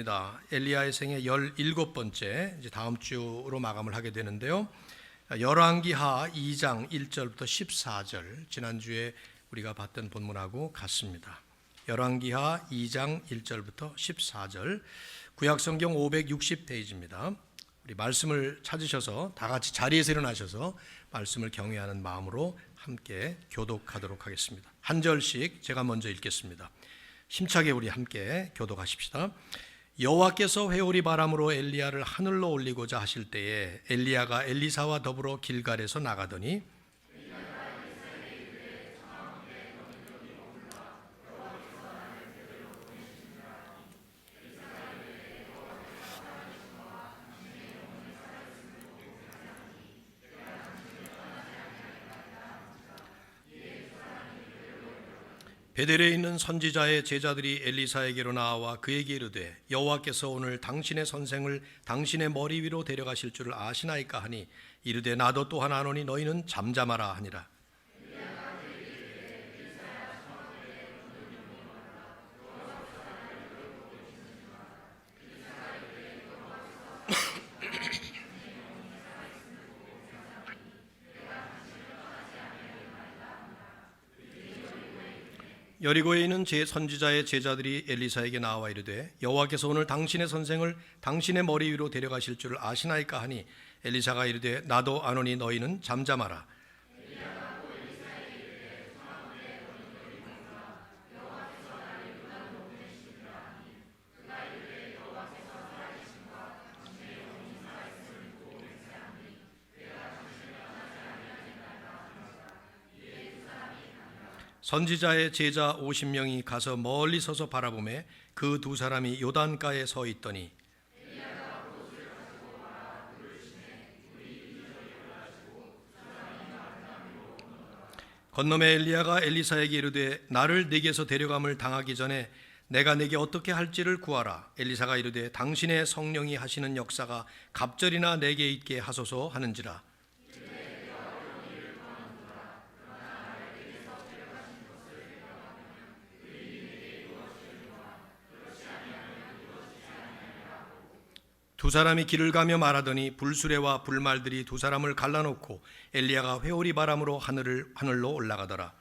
반갑습니다. 엘리야의 생애 17번째, 이제 다음 주로 마감을 하게 되는데요. 열왕기하 2장 1절부터 14절, 지난주에 우리가 봤던 본문하고 같습니다. 열왕기하 2장 1절부터 14절, 구약성경 560페이지입니다. 우리 말씀을 찾으셔서 다 같이 자리에서 일어나셔서 말씀을 경외하는 마음으로 함께 교독하도록 하겠습니다. 한 절씩 제가 먼저 읽겠습니다. 힘차게 우리 함께 교독하십시다. 여호와께서 회오리 바람으로 엘리야를 하늘로 올리고자 하실 때에 엘리야가 엘리사와 더불어 길갈에서 나가더니 베델에 있는 선지자의 제자들이 엘리사에게로 나와 그에게 이르되 여호와께서 오늘 당신의 선생을 당신의 머리 위로 데려가실 줄을 아시나이까 하니 이르되 나도 또한 아노니 너희는 잠잠하라 하니라. 여리고에 있는 선지자의 제자들이 엘리사에게 나와 이르되 여호와께서 오늘 당신의 선생을 당신의 머리 위로 데려가실 줄을 아시나이까 하니 엘리사가 이르되 나도 아노니 너희는 잠잠하라. 선지자의 제자 50명이 가서 멀리 서서 바라보매 그 두 사람이 요단가에 서 있더니 건너매 엘리야가 엘리사에게 이르되 나를 네게서 데려감을 당하기 전에 내가 네게 어떻게 할지를 구하라. 엘리사가 이르되 당신의 성령이 하시는 역사가 갑절이나 내게 있게 하소서 하는지라. 두 사람이 길을 가며 말하더니 불수레와 불말들이 두 사람을 갈라놓고 엘리야가 회오리 바람으로 하늘로 올라가더라.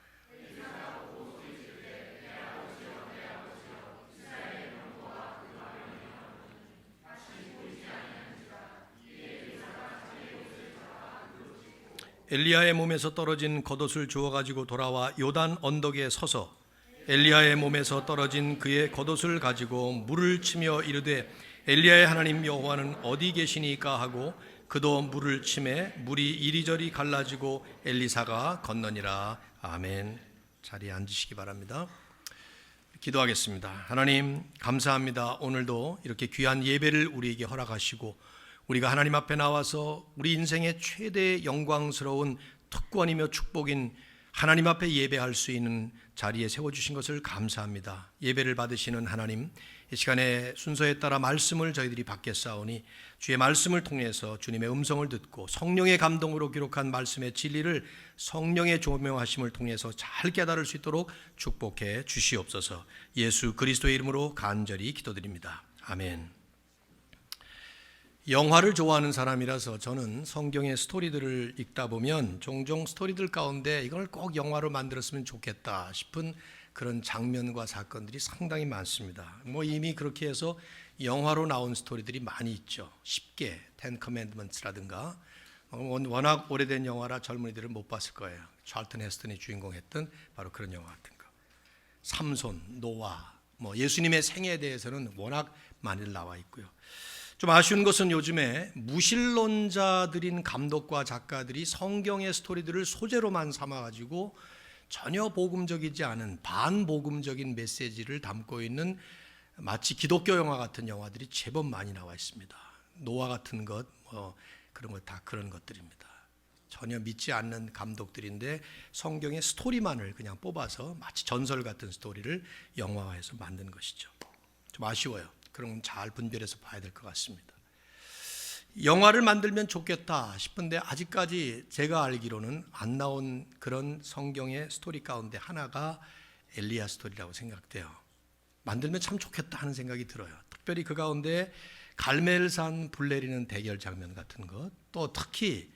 엘리야의 몸에서 떨어진 겉옷을 주워 가지고 돌아와 요단 언덕에 서서 엘리야의 몸에서 떨어진 그의 겉옷을 가지고 물을 치며 이르되 엘리야의 하나님 여호와는 어디 계시니까 하고 그도 물을 치매 물이 이리저리 갈라지고 엘리사가 건너니라. 아멘. 자리에 앉으시기 바랍니다. 기도하겠습니다. 하나님 감사합니다. 오늘도 이렇게 귀한 예배를 우리에게 허락하시고 우리가 하나님 앞에 나와서 우리 인생의 최대 영광스러운 특권이며 축복인 하나님 앞에 예배할 수 있는 자리에 세워주신 것을 감사합니다. 예배를 받으시는 하나님, 이 시간에 순서에 따라 말씀을 저희들이 받겠사오니 주의 말씀을 통해서 주님의 음성을 듣고 성령의 감동으로 기록한 말씀의 진리를 성령의 조명하심을 통해서 잘 깨달을 수 있도록 축복해 주시옵소서. 예수 그리스도의 이름으로 간절히 기도드립니다. 아멘. 영화를 좋아하는 사람이라서 저는 성경의 스토리들을 읽다 보면 종종 스토리들 가운데 이걸 꼭 영화로 만들었으면 좋겠다 싶은 그런 장면과 사건들이 상당히 많습니다. 이미 그렇게 해서 영화로 나온 스토리들이 많이 있죠. 쉽게 텐 커맨드먼트라든가 워낙 오래된 영화라 젊은이들은 못 봤을 거예요. 찰튼 헤스턴이 주인공했던 바로 그런 영화 같은 거. 삼손, 노아, 예수님의 생애에 대해서는 워낙 많이 나와 있고요. 좀 아쉬운 것은 요즘에 무신론자들인 감독과 작가들이 성경의 스토리들을 소재로만 삼아가지고 전혀 복음적이지 않은 반복음적인 메시지를 담고 있는 마치 기독교 영화 같은 영화들이 제법 많이 나와 있습니다. 노아 같은 것, 그런 것 다 그런 것들입니다. 전혀 믿지 않는 감독들인데 성경의 스토리만을 그냥 뽑아서 마치 전설 같은 스토리를 영화화해서 만든 것이죠. 좀 아쉬워요. 그런 건 잘 분별해서 봐야 될 것 같습니다. 영화를 만들면 좋겠다 싶은데 아직까지 제가 알기로는 안 나온 그런 성경의 스토리 가운데 하나가 엘리야 스토리라고 생각돼요. 만들면 참 좋겠다 하는 생각이 들어요. 특별히 그 가운데 갈멜산 불 내리는 대결 장면 같은 것, 또 특히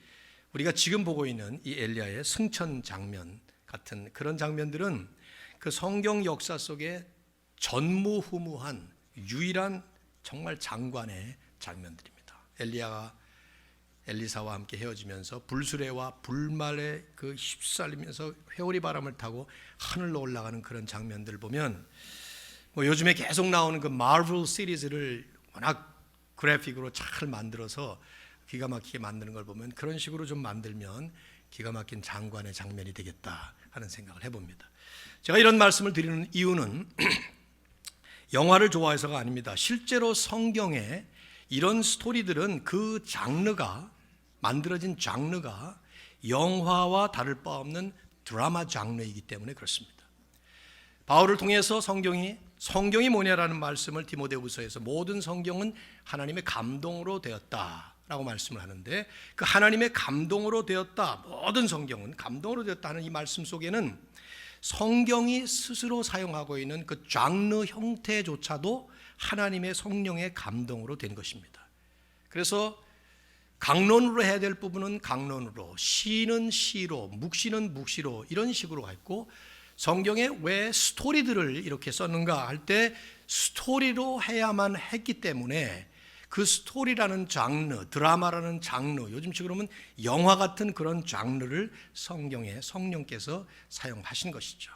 우리가 지금 보고 있는 이 엘리야의 승천 장면 같은 그런 장면들은 그 성경 역사 속에 전무후무한 유일한 정말 장관의 장면들입니다. 엘리야가 엘리사와 함께 헤어지면서 불수레와 불말에 그 휩쓸리면서 회오리 바람을 타고 하늘로 올라가는 그런 장면들을 보면 뭐 요즘에 계속 나오는 그 마블 시리즈를 워낙 그래픽으로 잘 만들어서 기가 막히게 만드는 걸 보면 그런 식으로 좀 만들면 기가 막힌 장관의 장면이 되겠다 하는 생각을 해봅니다. 제가 이런 말씀을 드리는 이유는 영화를 좋아해서가 아닙니다. 실제로 성경에 이런 스토리들은 그 장르가 만들어진 장르가 영화와 다를 바 없는 드라마 장르이기 때문에 그렇습니다. 바울을 통해서 성경이 뭐냐라는 말씀을 디모데후서에서 모든 성경은 하나님의 감동으로 되었다라고 말씀을 하는데 그 하나님의 감동으로 되었다, 모든 성경은 감동으로 되었다 하는 이 말씀 속에는 성경이 스스로 사용하고 있는 그 장르 형태조차도 하나님의 성령의 감동으로 된 것입니다. 그래서 강론으로 해야 될 부분은 강론으로, 시는 시로, 묵시는 묵시로 이런 식으로 했고 성경에 왜 스토리들을 이렇게 썼는가 할 때 스토리로 해야만 했기 때문에 그 스토리라는 장르, 드라마라는 장르, 요즘식으로 하면 영화 같은 그런 장르를 성경에 성령께서 사용하신 것이죠.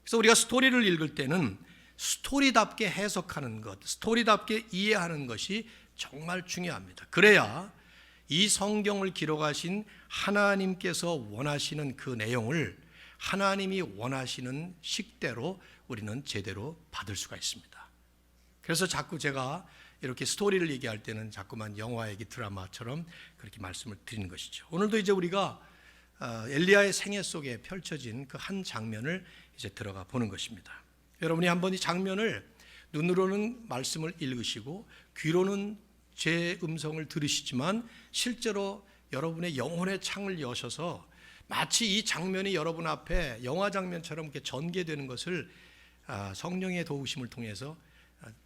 그래서 우리가 스토리를 읽을 때는 스토리답게 해석하는 것, 스토리답게 이해하는 것이 정말 중요합니다. 그래야 이 성경을 기록하신 하나님께서 원하시는 그 내용을 하나님이 원하시는 식대로 우리는 제대로 받을 수가 있습니다. 그래서 자꾸 제가 이렇게 스토리를 얘기할 때는 자꾸만 영화 얘기, 드라마처럼 그렇게 말씀을 드리는 것이죠. 오늘도 이제 우리가 엘리야의 생애 속에 펼쳐진 그 한 장면을 이제 들어가 보는 것입니다. 여러분이 한번 이 장면을 눈으로는 말씀을 읽으시고 귀로는 제 음성을 들으시지만 실제로 여러분의 영혼의 창을 여셔서 마치 이 장면이 여러분 앞에 영화 장면처럼 이렇게 전개되는 것을 성령의 도우심을 통해서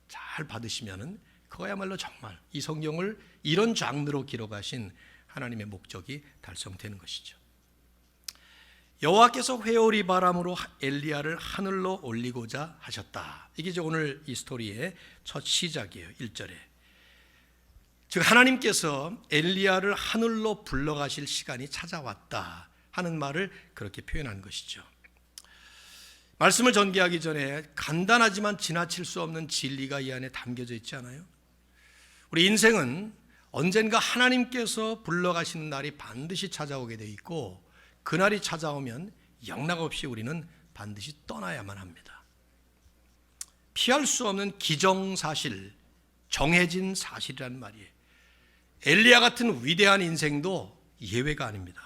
잘 받으시면은 그거야말로 정말 이 성경을 이런 장르로 기록하신 하나님의 목적이 달성되는 것이죠. 여호와께서 회오리 바람으로 엘리야를 하늘로 올리고자 하셨다. 이게 이제 오늘 이 스토리의 첫 시작이에요. 1절에. 즉 하나님께서 엘리야를 하늘로 불러가실 시간이 찾아왔다 하는 말을 그렇게 표현한 것이죠. 말씀을 전개하기 전에 간단하지만 지나칠 수 없는 진리가 이 안에 담겨져 있지 않아요? 우리 인생은 언젠가 하나님께서 불러가시는 날이 반드시 찾아오게 되어 있고 그날이 찾아오면 영락없이 우리는 반드시 떠나야만 합니다. 피할 수 없는 기정사실, 정해진 사실이라는 말이에요. 엘리야 같은 위대한 인생도 예외가 아닙니다.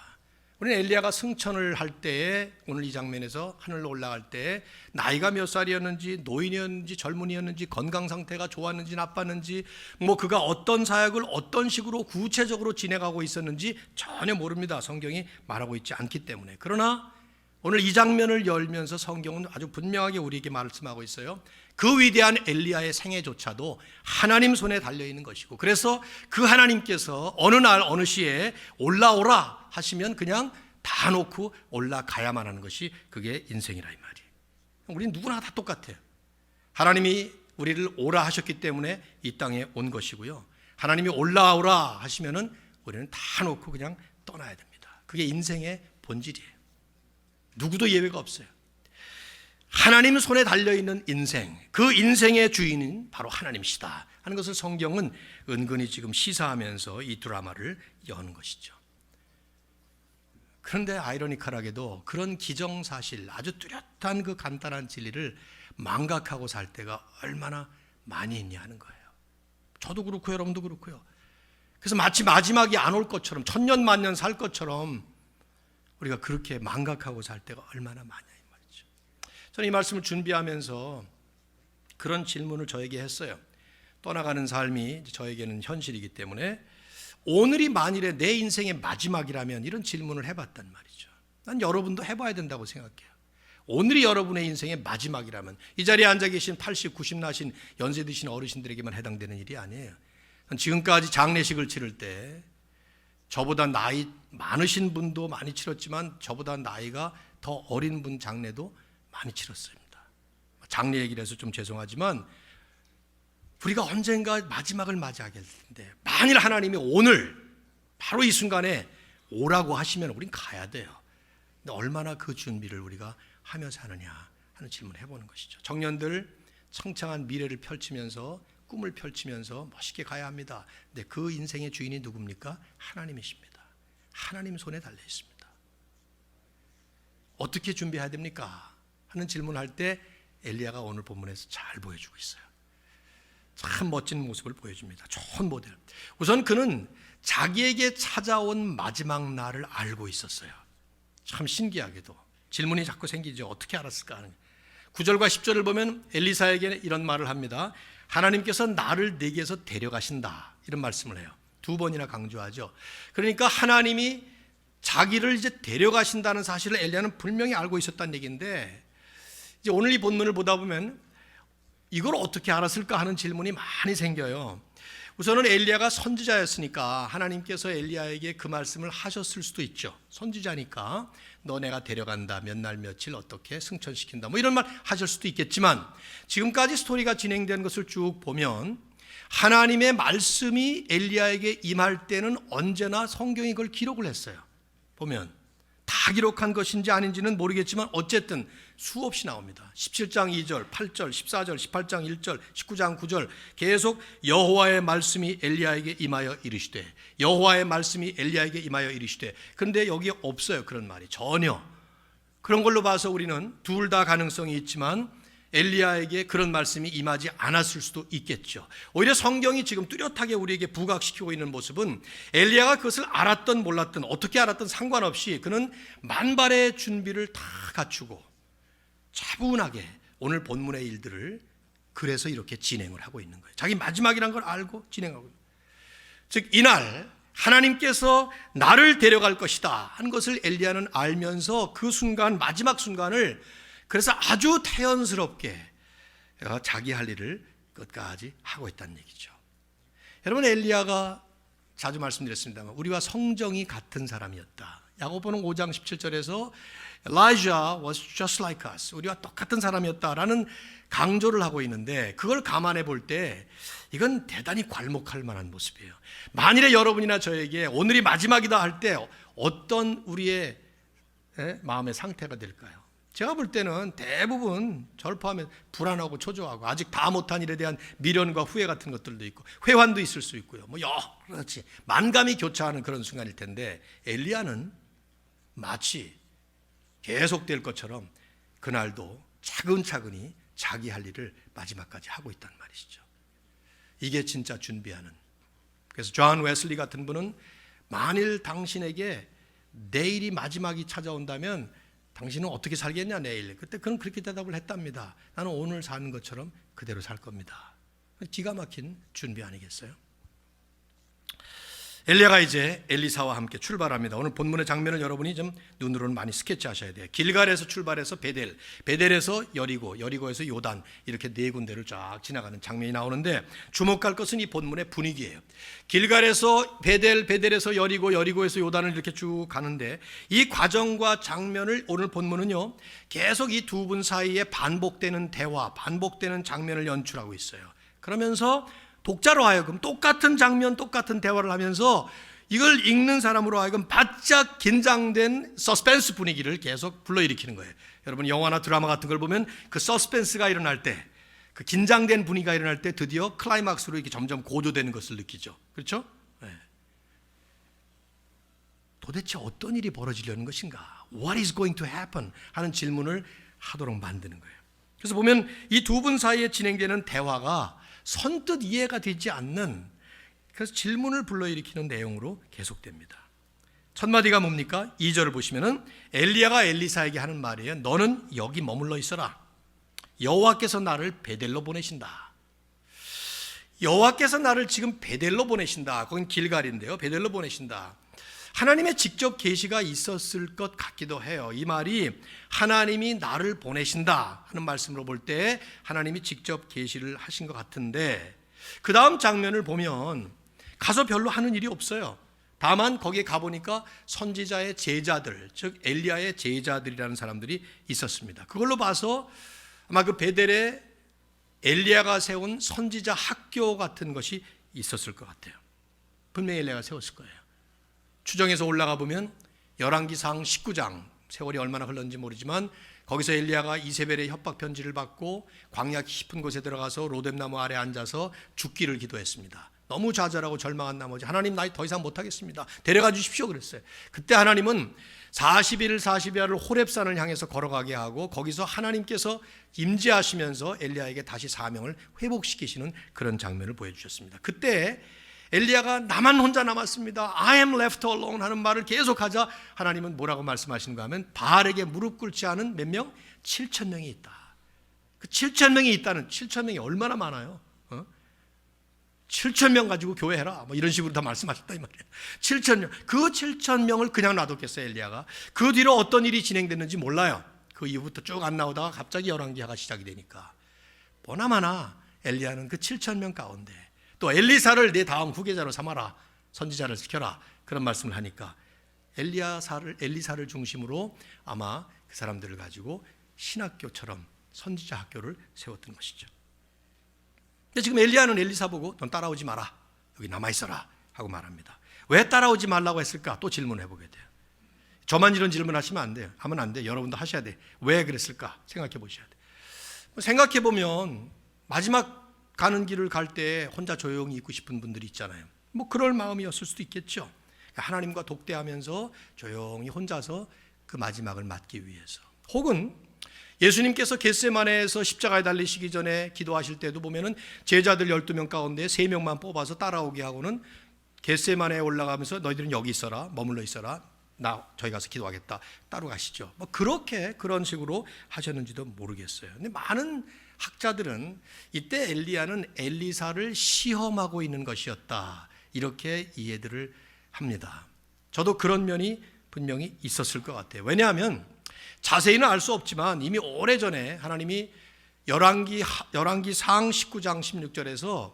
우리는 엘리야가 승천을 할 때에 오늘 이 장면에서 하늘로 올라갈 때 나이가 몇 살이었는지 노인이었는지 젊은이였는지 건강 상태가 좋았는지 나빴는지 뭐 그가 어떤 사역을 어떤 식으로 구체적으로 진행하고 있었는지 전혀 모릅니다. 성경이 말하고 있지 않기 때문에. 그러나 오늘 이 장면을 열면서 성경은 아주 분명하게 우리에게 말씀하고 있어요. 그 위대한 엘리야의 생애조차도 하나님 손에 달려있는 것이고 그래서 그 하나님께서 어느 날 어느 시에 올라오라 하시면 그냥 다 놓고 올라가야만 하는 것이 그게 인생이라 이 말이에요. 우리는 누구나 다 똑같아요. 하나님이 우리를 오라 하셨기 때문에 이 땅에 온 것이고요. 하나님이 올라오라 하시면은 우리는 다 놓고 그냥 떠나야 됩니다. 그게 인생의 본질이에요. 누구도 예외가 없어요. 하나님 손에 달려있는 인생, 그 인생의 주인은 바로 하나님이시다 하는 것을 성경은 은근히 지금 시사하면서 이 드라마를 여는 것이죠. 그런데 아이러니컬하게도 그런 기정사실, 아주 뚜렷한 그 간단한 진리를 망각하고 살 때가 얼마나 많이 있냐 하는 거예요. 저도 그렇고 여러분도 그렇고요. 그래서 마치 마지막이 안 올 것처럼 천년 만년 살 것처럼 우리가 그렇게 망각하고 살 때가 얼마나 많냐 이 말이죠. 저는 이 말씀을 준비하면서 그런 질문을 저에게 했어요. 떠나가는 삶이 저에게는 현실이기 때문에 오늘이 만일에 내 인생의 마지막이라면 이런 질문을 해봤단 말이죠. 난 여러분도 해봐야 된다고 생각해요. 오늘이 여러분의 인생의 마지막이라면 이 자리에 앉아 계신 80, 90 나신 연세 드신 어르신들에게만 해당되는 일이 아니에요. 지금까지 장례식을 치를 때 저보다 나이 많으신 분도 많이 치렀지만 저보다 나이가 더 어린 분 장례도 많이 치렀습니다. 장례 얘기를 해서 좀 죄송하지만 우리가 언젠가 마지막을 맞이하게 될 텐데 만일 하나님이 오늘 바로 이 순간에 오라고 하시면 우린 가야 돼요. 근데 얼마나 그 준비를 우리가 하며 사느냐 하는 질문을 해보는 것이죠. 청년들 창창한 미래를 펼치면서 꿈을 펼치면서 멋있게 가야 합니다. 근데 그 인생의 주인이 누굽니까? 하나님이십니다. 하나님 손에 달려 있습니다. 어떻게 준비해야 됩니까? 하는 질문할 때 엘리야가 오늘 본문에서 잘 보여주고 있어요. 참 멋진 모습을 보여줍니다. 좋은 모델. 우선 그는 자기에게 찾아온 마지막 날을 알고 있었어요. 참 신기하게도 질문이 자꾸 생기죠. 어떻게 알았을까 하는. 9절과 10절을 보면 엘리사에게 이런 말을 합니다. 하나님께서 나를 내게서 데려가신다 이런 말씀을 해요. 두 번이나 강조하죠. 그러니까 하나님이 자기를 이제 데려가신다는 사실을 엘리야는 분명히 알고 있었다는 얘기인데 이제 오늘 이 본문을 보다 보면 이걸 어떻게 알았을까 하는 질문이 많이 생겨요. 우선은 엘리야가 선지자였으니까 하나님께서 엘리야에게 그 말씀을 하셨을 수도 있죠. 선지자니까 너 내가 데려간다, 몇 날 며칠 어떻게 승천시킨다 뭐 이런 말 하실 수도 있겠지만 지금까지 스토리가 진행된 것을 쭉 보면 하나님의 말씀이 엘리야에게 임할 때는 언제나 성경이 그걸 기록을 했어요. 보면 다 기록한 것인지 아닌지는 모르겠지만 어쨌든 수없이 나옵니다. 17장 2절, 8절, 14절, 18장 1절, 19장 9절 계속 여호와의 말씀이 엘리야에게 임하여 이르시되 여호와의 말씀이 엘리야에게 임하여 이르시되 그런데 여기에 없어요. 그런 말이 전혀. 그런 걸로 봐서 우리는 둘 다 가능성이 있지만 엘리야에게 그런 말씀이 임하지 않았을 수도 있겠죠. 오히려 성경이 지금 뚜렷하게 우리에게 부각시키고 있는 모습은 엘리야가 그것을 알았든 몰랐든 어떻게 알았든 상관없이 그는 만발의 준비를 다 갖추고 차분하게 오늘 본문의 일들을 그래서 이렇게 진행을 하고 있는 거예요. 자기 마지막이란 걸 알고 진행하고 있는 거예요. 즉 이날 하나님께서 나를 데려갈 것이다 한 것을 엘리야는 알면서 그 순간 마지막 순간을 그래서 아주 태연스럽게 자기 할 일을 끝까지 하고 있다는 얘기죠. 여러분 엘리야가 자주 말씀드렸습니다만 우리와 성정이 같은 사람이었다. 야고보는 5장 17절에서 Elijah was just like us. 우리와 똑같은 사람이었다라는 강조를 하고 있는데 그걸 감안해 볼 때 이건 대단히 괄목할 만한 모습이에요. 만일에 여러분이나 저에게 오늘이 마지막이다 할 때 어떤 우리의 마음의 상태가 될까요? 제가 볼 때는 대부분 저를 포함해 불안하고 초조하고 아직 다 못한 일에 대한 미련과 후회 같은 것들도 있고 회환도 있을 수 있고요. 뭐 여러 가지 만감이 교차하는 그런 순간일 텐데 엘리야는 마치 계속될 것처럼 그날도 차근차근히 자기 할 일을 마지막까지 하고 있단 말이시죠. 이게 진짜 준비하는. 그래서 존 웨슬리 같은 분은 만일 당신에게 내일이 마지막이 찾아온다면 당신은 어떻게 살겠냐 내일. 그때 그는 그렇게 대답을 했답니다. 나는 오늘 사는 것처럼 그대로 살 겁니다. 기가 막힌 준비 아니겠어요? 엘리야가 이제 엘리사와 함께 출발합니다. 오늘 본문의 장면을 여러분이 좀 눈으로는 많이 스케치하셔야 돼요. 길갈에서 출발해서 베델, 베델에서 여리고, 여리고에서 요단 이렇게 네 군데를 쫙 지나가는 장면이 나오는데 주목할 것은 이 본문의 분위기예요. 길갈에서 베델, 베델에서 여리고, 여리고에서 요단을 이렇게 쭉 가는데 이 과정과 장면을 오늘 본문은요 계속 이 두 분 사이에 반복되는 대화, 반복되는 장면을 연출하고 있어요. 그러면서 독자로 하여금 똑같은 장면, 똑같은 대화를 하면서 이걸 읽는 사람으로 하여금 바짝 긴장된 서스펜스 분위기를 계속 불러일으키는 거예요. 여러분 영화나 드라마 같은 걸 보면 그 서스펜스가 일어날 때, 그 긴장된 분위기가 일어날 때 드디어 클라이막스로 이렇게 점점 고조되는 것을 느끼죠. 그렇죠? 네. 도대체 어떤 일이 벌어지려는 것인가? What is going to happen? 하는 질문을 하도록 만드는 거예요. 그래서 보면 이 두 분 사이에 진행되는 대화가 선뜻 이해가 되지 않는 그래서 질문을 불러일으키는 내용으로 계속됩니다. 첫 마디가 뭡니까? 2절을 보시면은 엘리야가 엘리사에게 하는 말이에요. 너는 여기 머물러 있어라. 여호와께서 나를 베델로 보내신다. 여호와께서 나를 지금 베델로 보내신다. 거긴 길갈인데요. 베델로 보내신다. 하나님의 직접 계시가 있었을 것 같기도 해요. 이 말이 하나님이 나를 보내신다 하는 말씀으로 볼 때 하나님이 직접 계시를 하신 것 같은데, 그 다음 장면을 보면 가서 별로 하는 일이 없어요. 다만 거기에 가보니까 선지자의 제자들, 즉 엘리야의 제자들이라는 사람들이 있었습니다. 그걸로 봐서 아마 그 베델에 엘리야가 세운 선지자 학교 같은 것이 있었을 것 같아요. 분명히 엘리야가 세웠을 거예요. 추정해서 올라가 보면 열왕기상 19장, 세월이 얼마나 흘렀는지 모르지만 거기서 엘리야가 이세벨의 협박 편지를 받고 광야 깊은 곳에 들어가서 로뎀나무 아래 앉아서 죽기를 기도했습니다. 너무 좌절하고 절망한 나머지 하나님, 나 더 이상 못하겠습니다, 데려가 주십시오 그랬어요. 그때 하나님은 40일 40야를 호렙산을 향해서 걸어가게 하고 거기서 하나님께서 임재하시면서 엘리야에게 다시 사명을 회복시키시는 그런 장면을 보여주셨습니다. 그때 엘리야가 나만 혼자 남았습니다, I am left alone 하는 말을 계속하자 하나님은 뭐라고 말씀하시는가 하면 바알에게 무릎 꿇지 않은 몇 명? 7,000명이 있다. 그 7,000명이 있다는, 7,000명이 얼마나 많아요? 7,000명 가지고 교회해라 뭐 이런 식으로 다 말씀하셨다 이 말이에요. 7,000명, 그 7,000명을 그냥 놔뒀겠어요 엘리야가? 그 뒤로 어떤 일이 진행됐는지 몰라요. 그 이후부터 쭉 안 나오다가 갑자기 열왕기하가 시작이 되니까 보나마나 엘리야는 그 7,000명 가운데 또 엘리사를 내 다음 후계자로 삼아라, 선지자를 시켜라, 그런 말씀을 하니까 엘리사를 중심으로 아마 그 사람들을 가지고 신학교처럼 선지자 학교를 세웠던 것이죠. 근데 지금 엘리야는 엘리사 보고 넌 따라오지 마라, 여기 남아있어라 하고 말합니다. 왜 따라오지 말라고 했을까? 또 질문해 보게 돼요. 저만 이런 질문하시면 안 돼요. 하면 안 돼요. 여러분도 하셔야 돼요. 왜 그랬을까? 생각해 보셔야 돼요. 생각해 보면 마지막 가는 길을 갈 때 혼자 조용히 있고 싶은 분들이 있잖아요. 뭐 그럴 마음이었을 수도 있겠죠. 하나님과 독대하면서 조용히 혼자서 그 마지막을 맞기 위해서. 혹은 예수님께서 겟세마네에서 십자가에 달리시기 전에 기도하실 때도 보면은 제자들 12명 가운데 3명만 뽑아서 따라오게 하고는 겟세마네에 올라가면서 너희들은 여기 있어라, 머물러 있어라, 저희 가서 기도하겠다, 따로 가시죠. 뭐 그렇게 그런 식으로 하셨는지도 모르겠어요. 근데 많은 학자들은 이때 엘리야는 엘리사를 시험하고 있는 것이었다, 이렇게 이해들을 합니다. 저도 그런 면이 분명히 있었을 것 같아요. 왜냐하면 자세히는 알 수 없지만 이미 오래전에 하나님이 열왕기상 19장 16절에서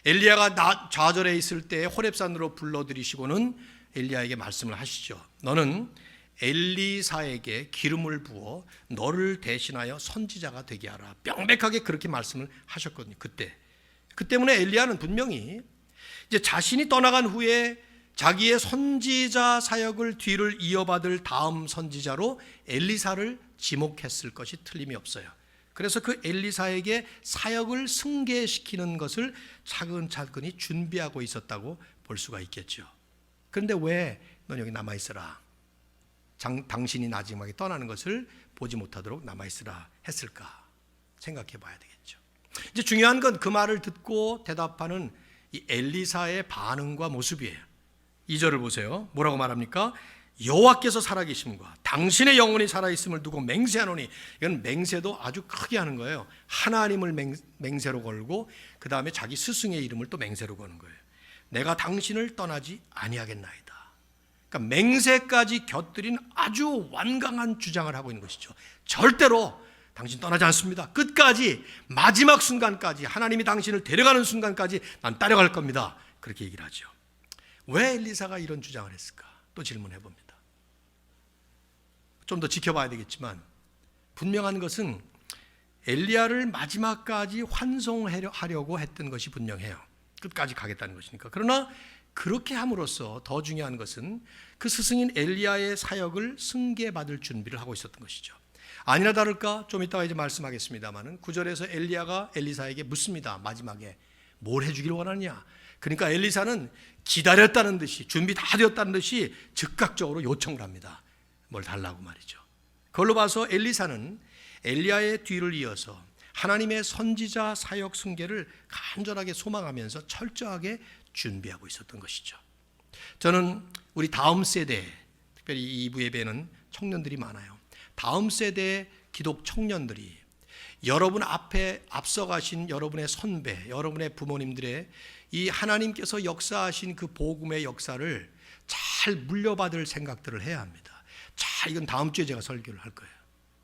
엘리야가 좌절해 있을 때 호렙산으로 불러들이시고는 엘리야에게 말씀을 하시죠. 너는 엘리사에게 기름을 부어 너를 대신하여 선지자가 되게 하라, 명백하게 그렇게 말씀을 하셨거든요. 그 때문에 엘리야는 분명히 이제 자신이 떠나간 후에 자기의 선지자 사역을 뒤를 이어받을 다음 선지자로 엘리사를 지목했을 것이 틀림이 없어요. 그래서 그 엘리사에게 사역을 승계시키는 것을 차근차근히 준비하고 있었다고 볼 수가 있겠죠. 그런데 왜 넌 여기 남아있어라, 당신이 나중에 떠나는 것을 보지 못하도록 남아있으라 했을까 생각해 봐야 되겠죠. 이제 중요한 건 그 말을 듣고 대답하는 이 엘리사의 반응과 모습이에요. 2절을 보세요. 뭐라고 말합니까? 여호와께서 살아계심과 당신의 영혼이 살아있음을 두고 맹세하노니, 이건 맹세도 아주 크게 하는 거예요. 하나님을 맹세로 걸고 그 다음에 자기 스승의 이름을 또 맹세로 거는 거예요. 내가 당신을 떠나지 아니하겠나이다. 그러니까 맹세까지 곁들인 아주 완강한 주장을 하고 있는 것이죠. 절대로 당신 떠나지 않습니다. 끝까지, 마지막 순간까지, 하나님이 당신을 데려가는 순간까지 난 따라갈 겁니다, 그렇게 얘기를 하죠. 왜 엘리사가 이런 주장을 했을까? 또 질문해 봅니다. 좀 더 지켜봐야 되겠지만 분명한 것은 엘리야를 마지막까지 환송하려고 했던 것이 분명해요. 끝까지 가겠다는 것이니까. 그러나 그렇게 함으로써 더 중요한 것은 그 스승인 엘리야의 사역을 승계받을 준비를 하고 있었던 것이죠. 아니나 다를까 좀 이따가 이제 말씀하겠습니다만은 9절에서 엘리야가 엘리사에게 묻습니다. 마지막에 뭘 해주기를 원하느냐. 그러니까 엘리사는 기다렸다는 듯이, 준비 다 되었다는 듯이 즉각적으로 요청을 합니다. 뭘 달라고 말이죠. 그걸로 봐서 엘리사는 엘리야의 뒤를 이어서 하나님의 선지자 사역 승계를 간절하게 소망하면서 철저하게 준비하고 있었던 것이죠. 저는 우리 다음 세대, 특별히 2부 예배는 청년들이 많아요. 다음 세대 기독 청년들이 여러분 앞에 앞서가신 여러분의 선배, 여러분의 부모님들의 이 하나님께서 역사하신 그 복음의 역사를 잘 물려받을 생각들을 해야 합니다. 자, 이건 다음 주에 제가 설교를 할 거예요.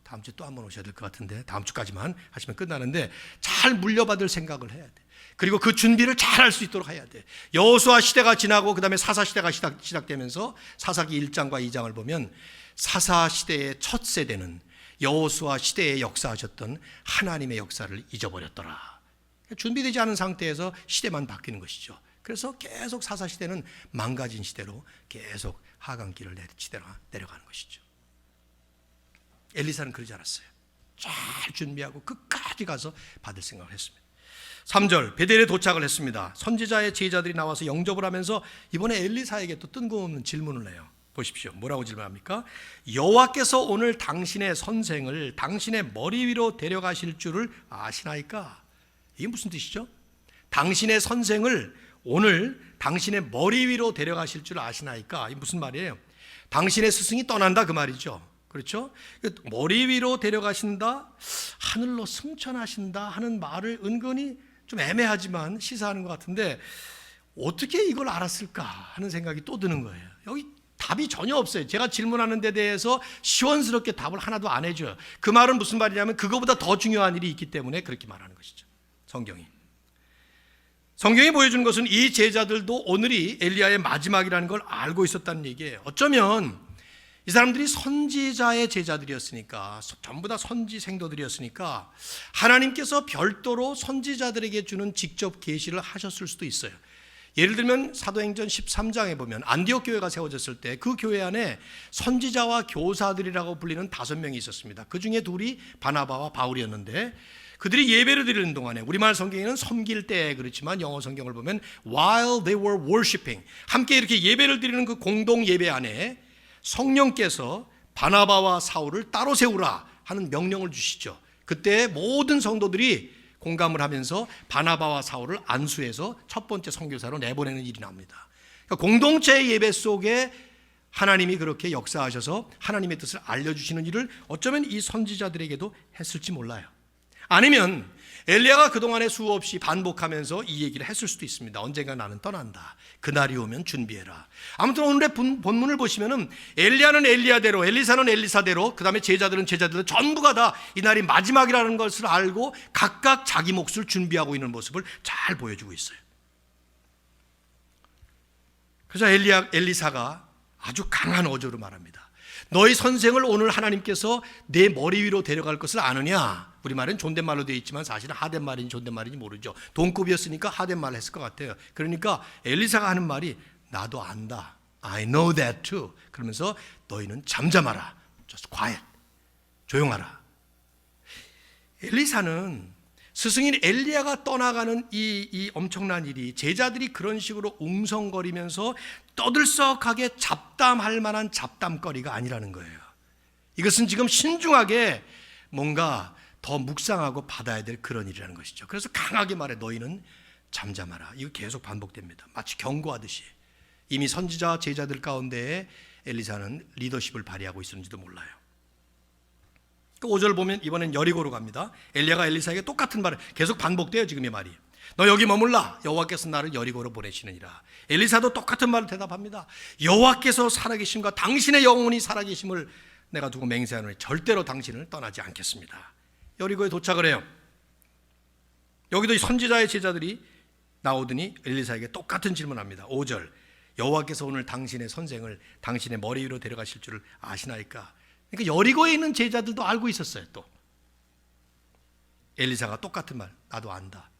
다음 주에 또 한 번 오셔야 될 것 같은데 다음 주까지만 하시면 끝나는데 잘 물려받을 생각을 해야 돼. 그리고 그 준비를 잘 할 수 있도록 해야 돼. 여호수아 시대가 지나고 그 다음에 사사 시대가 시작되면서 사사기 1장과 2장을 보면 사사 시대의 첫 세대는 여호수아 시대에 역사하셨던 하나님의 역사를 잊어버렸더라. 준비되지 않은 상태에서 시대만 바뀌는 것이죠. 그래서 계속 사사 시대는 망가진 시대로 계속 하강길을 내려가는 것이죠. 엘리사는 그러지 않았어요. 잘 준비하고 끝까지 가서 받을 생각을 했습니다. 3절 베델에 도착을 했습니다. 선지자의 제자들이 나와서 영접을 하면서 이번에 엘리사에게 또 뜬금없는 질문을 해요. 보십시오. 뭐라고 질문합니까? 여호와께서 오늘 당신의 선생을 당신의 머리 위로 데려가실 줄을 아시나이까? 이게 무슨 뜻이죠? 당신의 선생을 오늘 당신의 머리 위로 데려가실 줄 아시나이까? 이게 무슨 말이에요? 당신의 스승이 떠난다 그 말이죠. 그렇죠? 머리 위로 데려가신다, 하늘로 승천하신다 하는 말을 은근히 좀 애매하지만 시사하는 것 같은데 어떻게 이걸 알았을까 하는 생각이 또 드는 거예요. 여기 답이 전혀 없어요. 제가 질문하는 데 대해서 시원스럽게 답을 하나도 안 해줘요. 그 말은 무슨 말이냐면 그거보다 더 중요한 일이 있기 때문에 그렇게 말하는 것이죠. 성경이 보여주는 것은 이 제자들도 오늘이 엘리야의 마지막이라는 걸 알고 있었다는 얘기예요. 어쩌면 이 사람들이 선지자의 제자들이었으니까, 전부 다 선지 생도들이었으니까 하나님께서 별도로 선지자들에게 주는 직접 계시를 하셨을 수도 있어요. 예를 들면 사도행전 13장에 보면 안디옥 교회가 세워졌을 때 그 교회 안에 선지자와 교사들이라고 불리는 5명이 있었습니다. 그 중에 둘이 바나바와 바울이었는데 그들이 예배를 드리는 동안에, 우리말 성경에는 섬길 때 그렇지만 영어 성경을 보면 while they were worshiping, 함께 이렇게 예배를 드리는 그 공동 예배 안에 성령께서 바나바와 사울을 따로 세우라 하는 명령을 주시죠. 그때 모든 성도들이 공감을 하면서 바나바와 사울을 안수해서 첫 번째 선교사로 내보내는 일이 나옵니다. 그러니까 공동체 예배 속에 하나님이 그렇게 역사하셔서 하나님의 뜻을 알려주시는 일을 어쩌면 이 선지자들에게도 했을지 몰라요. 아니면 엘리야가 그동안에 수없이 반복하면서 이 얘기를 했을 수도 있습니다. 언젠가 나는 떠난다. 그날이 오면 준비해라. 아무튼 오늘의 본문을 보시면은 엘리야는 엘리야대로, 엘리사는 엘리사대로, 그 다음에 제자들은 제자들로 전부가 다 이날이 마지막이라는 것을 알고 각각 자기 몫을 준비하고 있는 모습을 잘 보여주고 있어요. 그래서 엘리사가 아주 강한 어조로 말합니다. 너희 선생을 오늘 하나님께서 내 머리 위로 데려갈 것을 아느냐? 우리말은 존댓말로 되어 있지만 사실은 하댓말인지 존댓말인지 모르죠. 동급이었으니까 하댓말 했을 것 같아요. 그러니까 엘리사가 하는 말이 나도 안다. I know that too. 그러면서 너희는 잠잠하라. Just quiet. 조용하라. 엘리사는 스승인 엘리야가 떠나가는 이 엄청난 일이 제자들이 그런 식으로 웅성거리면서 떠들썩하게 잡담할 만한 잡담거리가 아니라는 거예요. 이것은 지금 신중하게 뭔가 더 묵상하고 받아야 될 그런 일이라는 것이죠. 그래서 강하게 말해 너희는 잠잠하라. 이거 계속 반복됩니다. 마치 경고하듯이. 이미 선지자 제자들 가운데 엘리사는 리더십을 발휘하고 있었는지도 몰라요. 5절 보면 이번엔 여리고로 갑니다. 엘리야가 엘리사에게 똑같은 말을 계속 반복돼요. 지금 이 말이. 너 여기 머물라. 여호와께서 나를 여리고로 보내시느니라. 엘리사도 똑같은 말을 대답합니다. 여호와께서 살아계심과 당신의 영혼이 살아계심을 내가 두고 맹세하노니 절대로 당신을 떠나지 않겠습니다. 여리고에 도착을 해요. 여기도 이 선지자의 제자들이 나오더니 엘리사에게 똑같은 질문합니다. 5절 여호와께서 오늘 당신의 선생을 당신의 머리 위로 데려가실 줄을 아시나이까? 그러니까 여리고에 있는 제자들도 알고 있었어요. 또 엘리사가 똑같은 말, 나도 안다.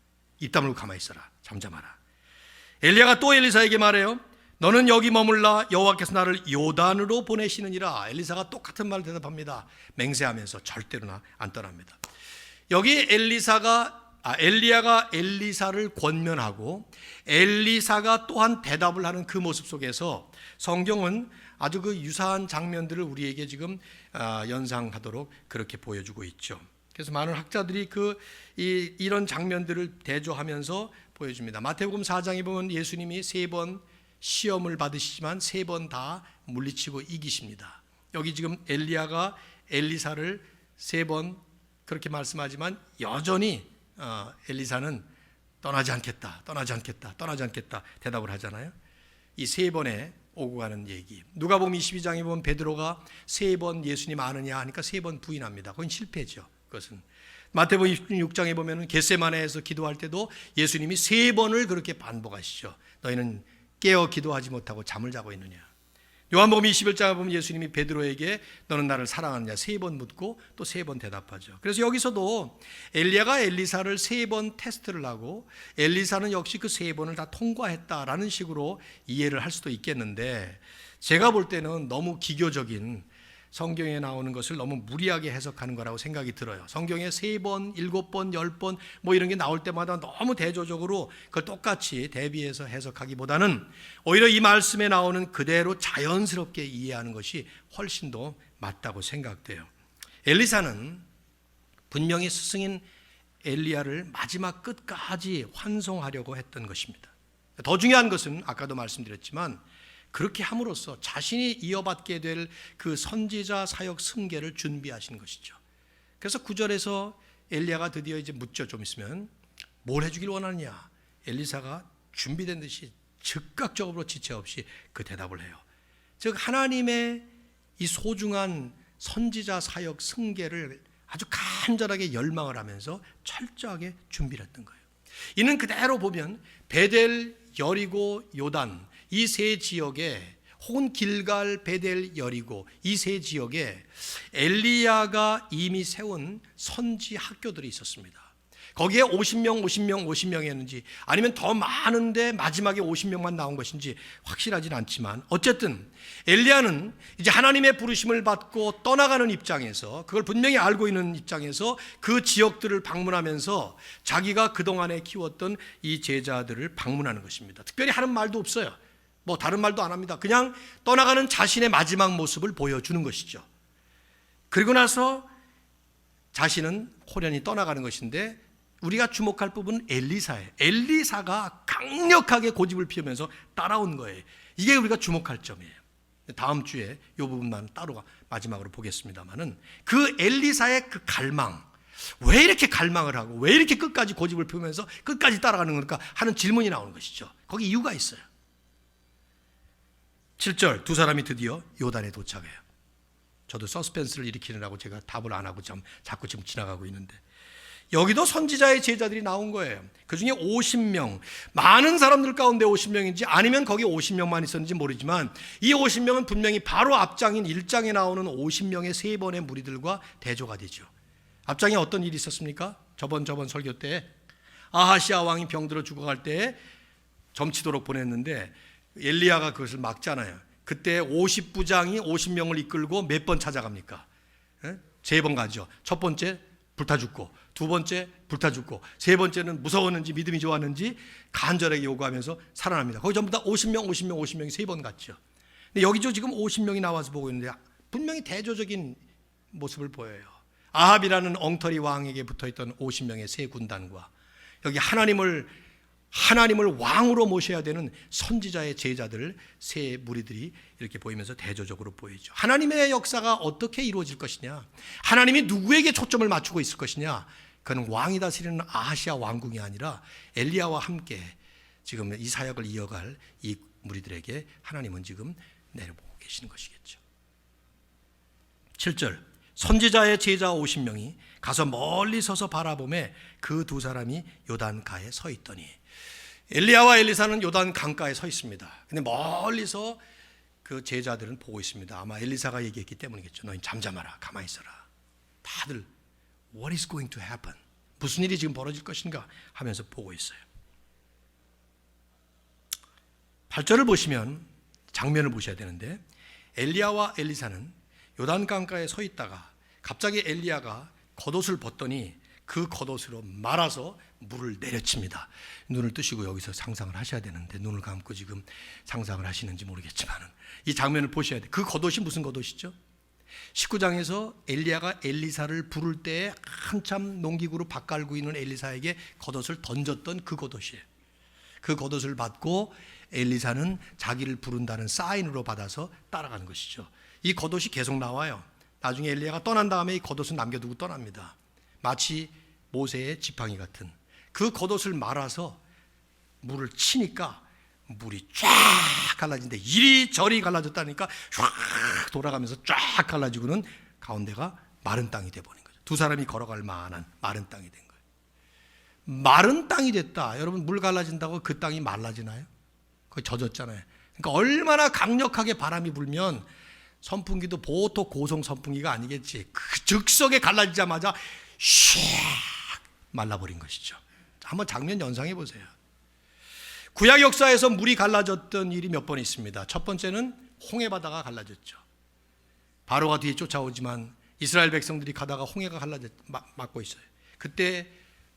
입 다물고 가만히 있어라. 잠잠하라. 엘리야가 또 엘리사에게 말해요. 너는 여기 머물라. 여호와께서 나를 요단으로 보내시느니라. 엘리사가 똑같은 말을 대답합니다. 맹세하면서 절대로 안 떠납니다. 여기 엘리야가 엘리사를 권면하고 엘리사가 또한 대답을 하는 그 모습 속에서 성경은 아주 그 유사한 장면들을 우리에게 지금 연상하도록 그렇게 보여주고 있죠. 그래서 많은 학자들이 이런 장면들을 대조하면서 보여줍니다. 마태복음 4장에 보면 예수님이 3번 시험을 받으시지만 3번 다 물리치고 이기십니다. 여기 지금 엘리야가 엘리사를 3번 그렇게 말씀하지만 여전히 엘리사는 떠나지 않겠다 대답을 하잖아요. 이 3번의 오고 가는 얘기. 누가복음 22장에 보면 베드로가 3번 예수님 아느냐 하니까 3번 부인합니다. 그건 실패죠. 그것은 마태복음 26장에 보면 겟세마네에서 기도할 때도 예수님이 3번을 그렇게 반복하시죠. 너희는 깨어 기도하지 못하고 잠을 자고 있느냐. 요한복음 21장에 보면 예수님이 베드로에게 너는 나를 사랑하느냐 3번 묻고 또 3번 대답하죠. 그래서 여기서도 엘리야가 엘리사를 3번 테스트를 하고 엘리사는 역시 그 3번을 다 통과했다라는 식으로 이해를 할 수도 있겠는데, 제가 볼 때는 너무 기교적인, 성경에 나오는 것을 너무 무리하게 해석하는 거라고 생각이 들어요. 성경에 3번, 7번, 10번 뭐 이런 게 나올 때마다 너무 대조적으로 그걸 똑같이 대비해서 해석하기보다는 오히려 이 말씀에 나오는 그대로 자연스럽게 이해하는 것이 훨씬 더 맞다고 생각돼요. 엘리사는 분명히 스승인 엘리야를 마지막 끝까지 환송하려고 했던 것입니다. 더 중요한 것은 아까도 말씀드렸지만 그렇게 함으로써 자신이 이어받게 될 그 선지자 사역 승계를 준비하시는 것이죠. 그래서 9절에서 엘리야가 드디어 이제 묻죠. 좀 있으면 뭘 해주길 원하느냐. 엘리사가 준비된 듯이 즉각적으로 지체 없이 그 대답을 해요. 즉 하나님의 이 소중한 선지자 사역 승계를 아주 간절하게 열망을 하면서 철저하게 준비를 했던 거예요. 이는 그대로 보면 베델, 여리고, 요단 이 세 지역에, 혹은 길갈, 베델, 여리고 이 세 지역에 엘리야가 이미 세운 선지 학교들이 있었습니다. 거기에 50명이었는지 아니면 더 많은데 마지막에 50명만 나온 것인지 확실하진 않지만 어쨌든 엘리야는 이제 하나님의 부르심을 받고 떠나가는 입장에서, 그걸 분명히 알고 있는 입장에서 그 지역들을 방문하면서 자기가 그동안에 키웠던 이 제자들을 방문하는 것입니다. 특별히 하는 말도 없어요. 뭐 다른 말도 안 합니다. 그냥 떠나가는 자신의 마지막 모습을 보여주는 것이죠. 그리고 나서 자신은 호련히 떠나가는 것인데, 우리가 주목할 부분은 엘리사예요. 엘리사가 강력하게 고집을 피우면서 따라온 거예요. 이게 우리가 주목할 점이에요. 다음 주에 이 부분만 따로 마지막으로 보겠습니다만은, 그 엘리사의 그 갈망, 왜 이렇게 갈망을 하고 왜 이렇게 끝까지 고집을 피우면서 끝까지 따라가는 걸까 하는 질문이 나오는 것이죠. 거기 이유가 있어요. 7절, 두 사람이 드디어 요단에 도착해요. 저도 서스펜스를 일으키느라고 제가 답을 안 하고 자꾸 지금 지나가고 있는데, 여기도 선지자의 제자들이 나온 거예요. 그 중에 50명, 많은 사람들 가운데 50명인지 아니면 거기 50명만 있었는지 모르지만 이 50명은 분명히 바로 앞장인 1장에 나오는 50명의 세 번의 무리들과 대조가 되죠. 앞장에 어떤 일이 있었습니까? 저번 설교 때 아하시아 왕이 병들어 죽어갈 때 점치도록 보냈는데 엘리야가 그것을 막잖아요. 그때 50부장이 50명을 이끌고 몇 번 찾아갑니까? 3번 가죠. 첫 번째 불타 죽고, 두 번째 불타 죽고, 세 번째는 무서웠는지 믿음이 좋았는지 간절하게 요구하면서 살아납니다. 거기 전부 다 50명이 3번 갔죠. 근데 여기도 지금 50명이 나와서 보고 있는데 분명히 대조적인 모습을 보여요. 아합이라는 엉터리 왕에게 붙어있던 50명의 세 군단과 여기 하나님을 왕으로 모셔야 되는 선지자의 제자들 세 무리들이 이렇게 보이면서 대조적으로 보이죠. 하나님의 역사가 어떻게 이루어질 것이냐, 하나님이 누구에게 초점을 맞추고 있을 것이냐, 그는 왕이 다스리는 아하시아 왕궁이 아니라 엘리야와 함께 지금 이 사역을 이어갈 이 무리들에게 하나님은 지금 내려보고 계시는 것이겠죠. 7절, 선지자의 제자 50명이 가서 멀리 서서 바라보매 그 두 사람이 요단가에 서 있더니, 엘리야와 엘리사는 요단 강가에 서 있습니다. 근데 멀리서 그 제자들은 보고 있습니다. 아마 엘리사가 얘기했기 때문이겠죠. 너희 잠잠하라, 가만히 있어라. 다들 What is going to happen? 무슨 일이 지금 벌어질 것인가 하면서 보고 있어요. 8절을 보시면 장면을 보셔야 되는데, 엘리야와 엘리사는 요단 강가에 서 있다가 갑자기 엘리야가 겉옷을 벗더니 그 겉옷으로 말아서 물을 내려칩니다. 눈을 뜨시고 여기서 상상을 하셔야 되는데 눈을 감고 지금 상상을 하시는지 모르겠지만 이 장면을 보셔야 돼요. 그 겉옷이 무슨 겉옷이죠? 19장에서 엘리야가 엘리사를 부를 때에 한참 농기구로 밭 갈고 있는 엘리사에게 겉옷을 던졌던 그 겉옷이에요. 그 겉옷을 받고 엘리사는 자기를 부른다는 사인으로 받아서 따라가는 것이죠. 이 겉옷이 계속 나와요. 나중에 엘리야가 떠난 다음에 이 겉옷은 남겨두고 떠납니다. 마치 모세의 지팡이 같은 그 겉옷을 말아서 물을 치니까 물이 쫙 갈라진데 이리저리 갈라졌다니까 쫙 돌아가면서 쫙 갈라지고는 가운데가 마른 땅이 돼버린 거죠. 두 사람이 걸어갈 만한 마른 땅이 된 거예요. 마른 땅이 됐다. 여러분, 물 갈라진다고 그 땅이 말라지나요? 거의 젖었잖아요. 그러니까 얼마나 강력하게 바람이 불면, 선풍기도 보통 고속 선풍기가 아니겠지, 그 즉석에 갈라지자마자 샥 말라버린 것이죠. 한번 장면 연상해 보세요. 구약 역사에서 물이 갈라졌던 일이 몇 번 있습니다. 첫 번째는 홍해 바다가 갈라졌죠. 바로가 뒤에 쫓아오지만 이스라엘 백성들이 가다가 홍해가 막고 있어요. 그때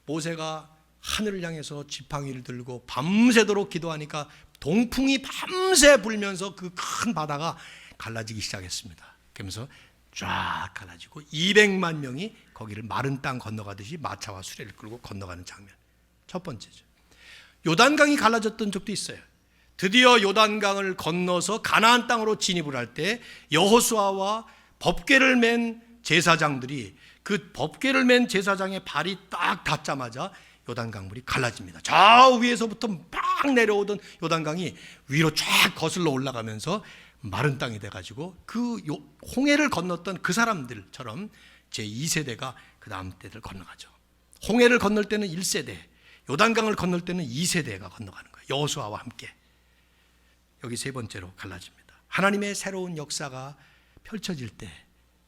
모세가 하늘을 향해서 지팡이를 들고 밤새도록 기도하니까 동풍이 밤새 불면서 그 큰 바다가 갈라지기 시작했습니다. 그러면서 쫙 갈라지고 200만 명이 거기를 마른 땅 건너가듯이 마차와 수레를 끌고 건너가는 장면. 첫 번째죠. 요단강이 갈라졌던 적도 있어요. 드디어 요단강을 건너서 가나안 땅으로 진입을 할 때 여호수아와 법궤를 맨 제사장들이, 그 법궤를 맨 제사장의 발이 딱 닿자마자 요단강 물이 갈라집니다. 저 위에서부터 막 내려오던 요단강이 위로 쫙 거슬러 올라가면서 마른 땅이 돼가지고 그 홍해를 건넜던 그 사람들처럼 제2세대가 그 다음 때들 건너가죠. 홍해를 건널 때는 1세대, 요단강을 건널 때는 2세대가 건너가는 거예요. 여호수아와 함께. 여기 세 번째로 갈라집니다. 하나님의 새로운 역사가 펼쳐질 때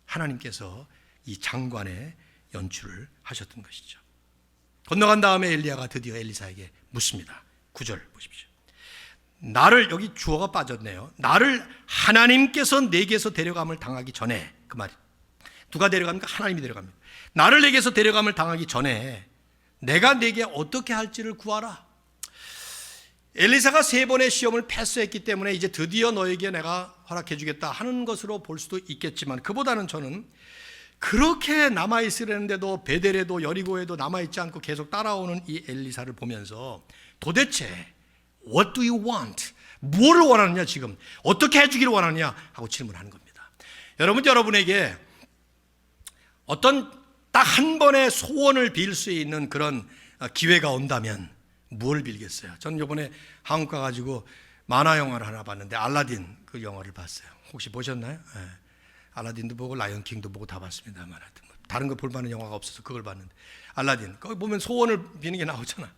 하나님께서 이 장관의 연출을 하셨던 것이죠. 건너간 다음에 엘리야가 드디어 엘리사에게 묻습니다. 9절 보십시오. 나를, 여기 주어가 빠졌네요. 나를 하나님께서 내게서 데려감을 당하기 전에, 그 말이 누가 데려갑니까? 하나님이 데려갑니다. 나를 내게서 데려감을 당하기 전에 내가 내게 어떻게 할지를 구하라. 엘리사가 3번의 시험을 패스했기 때문에 이제 드디어 너에게 내가 허락해 주겠다 하는 것으로 볼 수도 있겠지만, 그보다는 저는 그렇게 남아있으려는데도 베델에도 여리고에도 남아있지 않고 계속 따라오는 이 엘리사를 보면서 도대체 What do you want? 뭐를 원하느냐, 지금 어떻게 해주기를 원하느냐 하고 질문하는 겁니다. 여러분에게 어떤 딱 한 번의 소원을 빌 수 있는 그런 기회가 온다면 뭘 빌겠어요? 저는 이번에 한국 가가지고 만화 영화를 하나 봤는데, 알라딘 그 영화를 봤어요. 혹시 보셨나요? 네. 알라딘도 보고 라이언킹도 보고 다 봤습니다만, 다른 거 볼 만한 영화가 없어서 그걸 봤는데, 알라딘 거기 보면 소원을 비는 게 나오잖아.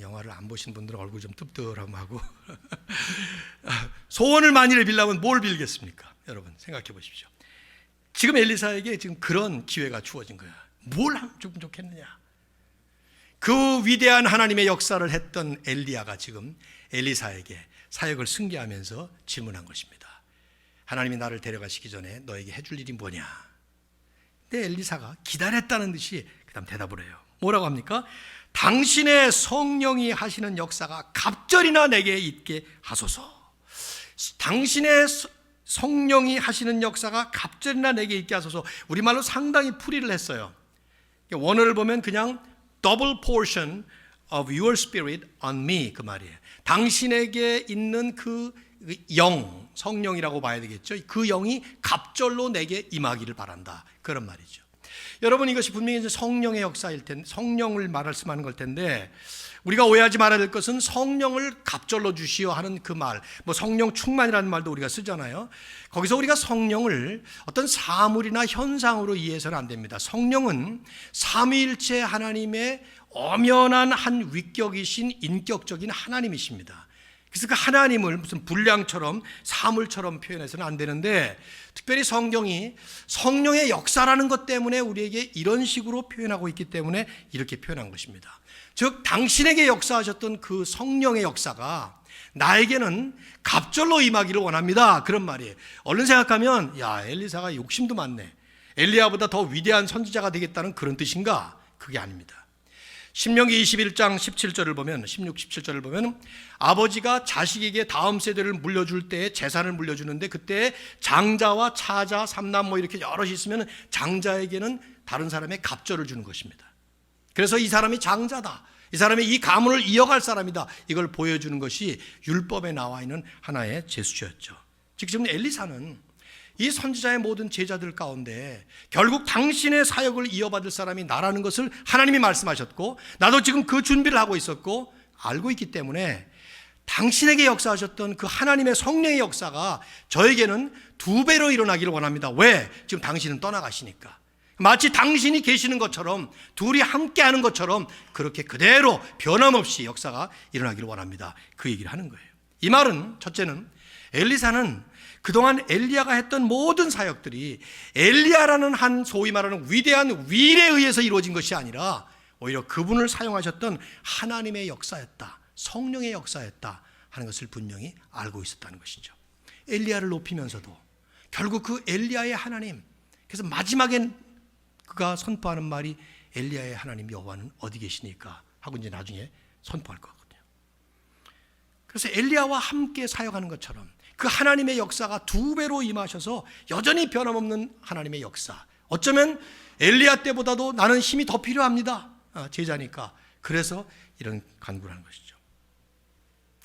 영화를 안 보신 분들은 얼굴 좀 뜨뜻하고 소원을 만일 빌려면 뭘 빌겠습니까? 여러분 생각해 보십시오. 지금 엘리사에게 지금 그런 기회가 주어진 거야. 뭘 하면 좋겠느냐. 그 위대한 하나님의 역사를 했던 엘리야가 지금 엘리사에게 사역을 승계하면서 질문한 것입니다. 하나님이 나를 데려가시기 전에 너에게 해줄 일이 뭐냐. 근데 엘리사가 기다렸다는 듯이 그 다음 대답을 해요. 뭐라고 합니까? 당신의 성령이 하시는 역사가 갑절이나 내게 있게 하소서. 당신의 성령이 하시는 역사가 갑절이나 내게 있게 하소서. 우리말로 상당히 풀이를 했어요. 원어를 보면 그냥 double portion of your spirit on me, 그 말이에요. 당신에게 있는 그 영, 성령이라고 봐야 되겠죠. 그 영이 갑절로 내게 임하기를 바란다, 그런 말이죠. 여러분, 이것이 분명히 성령의 역사일 텐데, 성령을 말씀하는 걸 텐데, 우리가 오해하지 말아야 될 것은 성령을 갑절로 주시오 하는 그 말, 뭐 성령 충만이라는 말도 우리가 쓰잖아요. 거기서 우리가 성령을 어떤 사물이나 현상으로 이해해서는 안 됩니다. 성령은 삼위일체 하나님의 엄연한 한 위격이신 인격적인 하나님이십니다. 그래서 그 하나님을 무슨 분량처럼 사물처럼 표현해서는 안 되는데, 특별히 성경이 성령의 역사라는 것 때문에 우리에게 이런 식으로 표현하고 있기 때문에 이렇게 표현한 것입니다. 즉 당신에게 역사하셨던 그 성령의 역사가 나에게는 갑절로 임하기를 원합니다, 그런 말이에요. 얼른 생각하면 야, 엘리사가 욕심도 많네, 엘리야보다 더 위대한 선지자가 되겠다는 그런 뜻인가? 그게 아닙니다. 신명기 21장 17절을 보면, 16, 17절을 보면 아버지가 자식에게 다음 세대를 물려줄 때 재산을 물려주는데, 그때 장자와 차자, 삼남 뭐 이렇게 여럿이 있으면 장자에게는 다른 사람의 갑절을 주는 것입니다. 그래서 이 사람이 장자다, 이 사람이 이 가문을 이어갈 사람이다, 이걸 보여주는 것이 율법에 나와 있는 하나의 제스처였죠. 즉 지금 엘리사는 이 선지자의 모든 제자들 가운데 결국 당신의 사역을 이어받을 사람이 나라는 것을 하나님이 말씀하셨고, 나도 지금 그 준비를 하고 있었고 알고 있기 때문에 당신에게 역사하셨던 그 하나님의 성령의 역사가 저에게는 2배로 일어나기를 원합니다. 왜? 지금 당신은 떠나가시니까. 마치 당신이 계시는 것처럼, 둘이 함께하는 것처럼 그렇게 그대로 변함없이 역사가 일어나기를 원합니다. 그 얘기를 하는 거예요. 이 말은 첫째는 엘리사는 그동안 엘리야가 했던 모든 사역들이 엘리야라는 한 소위 말하는 위대한 윌에 의해서 이루어진 것이 아니라 오히려 그분을 사용하셨던 하나님의 역사였다, 성령의 역사였다 하는 것을 분명히 알고 있었다는 것이죠. 엘리야를 높이면서도 결국 그 엘리야의 하나님, 그래서 마지막엔 그가 선포하는 말이 엘리야의 하나님 여호와는 어디 계시니까 하고 이제 나중에 선포할 거거든요. 그래서 엘리야와 함께 사역하는 것처럼 그 하나님의 역사가 2배로 임하셔서 여전히 변함없는 하나님의 역사. 어쩌면 엘리야 때보다도 나는 힘이 더 필요합니다. 제자니까. 그래서 이런 간구를 하는 것이죠.